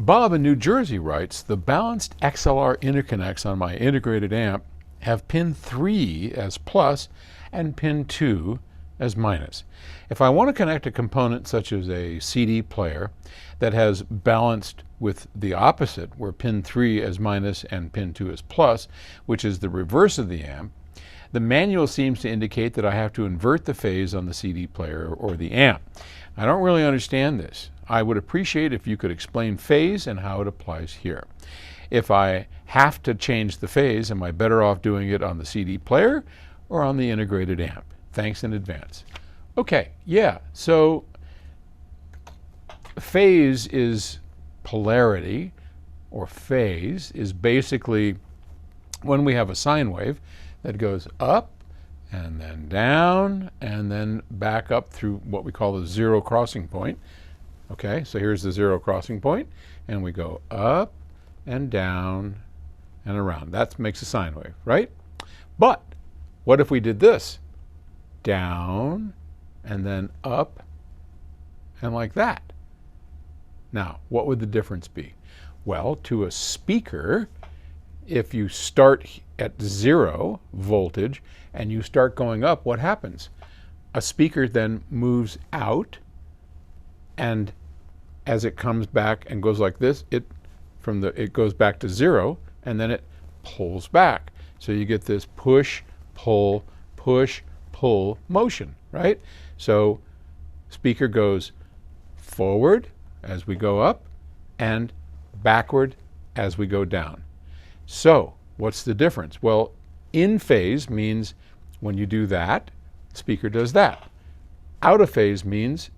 Bob in New Jersey writes, the balanced XLR interconnects on my integrated amp have pin 3 as plus and pin 2 as minus. If I want to connect a component such as a CD player that has balanced with the opposite, where pin 3 is minus and pin 2 is plus, which is the reverse of the amp, the manual seems to indicate that I have to invert the phase on the CD player or the amp. I don't really understand this. I would appreciate if you could explain phase and how it applies here. If I have to change the phase, am I better off doing it on the CD player or on the integrated amp? Thanks in advance. Okay, yeah, so phase is polarity, or phase is basically when we have a sine wave that goes up and then down and then back up through what we call the zero crossing point. Okay, so here's the zero crossing point, and we go up and down and around. That makes a sine wave, right? But what if we did this? Down and then up and like that. Now, what would the difference be? Well, to a speaker, if you start at 0 voltage and you start going up, what happens? A speaker then moves out, and as it comes back and goes like this, it goes back to 0, and then it pulls back. So you get this push, pull motion, right? So speaker goes forward as we go up and backward as we go down. So what's the difference? Well, in phase means when you do that, speaker does that. Out of phase means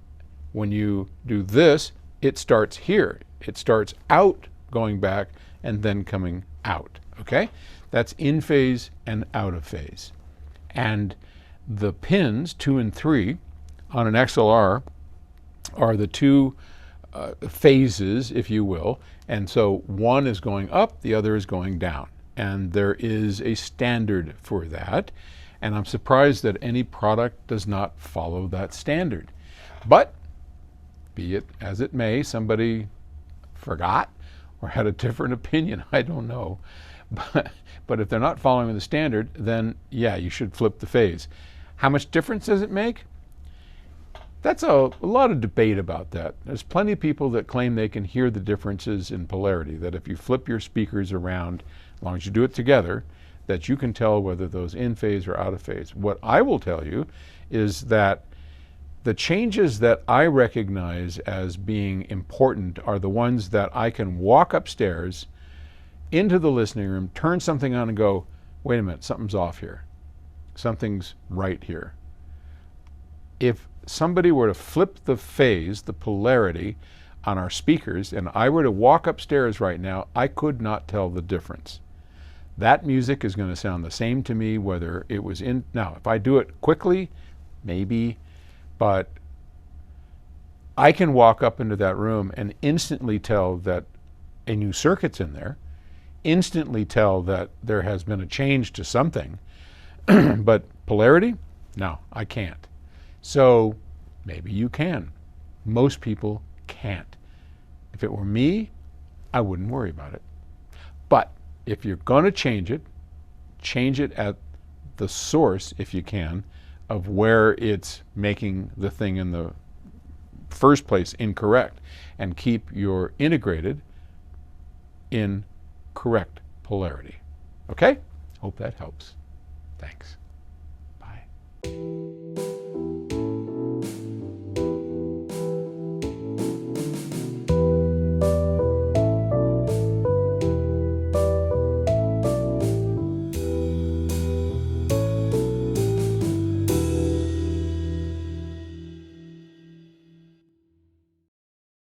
when you do this, it starts here. It starts out, going back, and then coming out, okay? That's in phase and out of phase. And the pins, 2 and 3, on an XLR are the two phases, if you will. And so one is going up, the other is going down. And there is a standard for that. And I'm surprised that any product does not follow that standard. But be it as it may, somebody forgot or had a different opinion, I don't know. But if they're not following the standard, then yeah, you should flip the phase. How much difference does it make? That's a lot of debate about that. There's plenty of people that claim they can hear the differences in polarity, that if you flip your speakers around, as long as you do it together, that you can tell whether those in phase or out of phase. What I will tell you is that the changes that I recognize as being important are the ones that I can walk upstairs into the listening room, turn something on and go, wait a minute, something's off here. Something's right here. If somebody were to flip the phase, the polarity on our speakers, and I were to walk upstairs right now, I could not tell the difference. That music is going to sound the same to me whether it was in. Now, if I do it quickly, maybe, but I can walk up into that room and instantly tell that a new circuit's in there, instantly tell that there has been a change to something, but polarity? No, I can't. So maybe you can. Most people can't. If it were me, I wouldn't worry about it. But if you're going to change it at the source, if you can, of where it's making the thing in the first place incorrect, and keep your integrated in correct polarity. Okay? Hope that helps.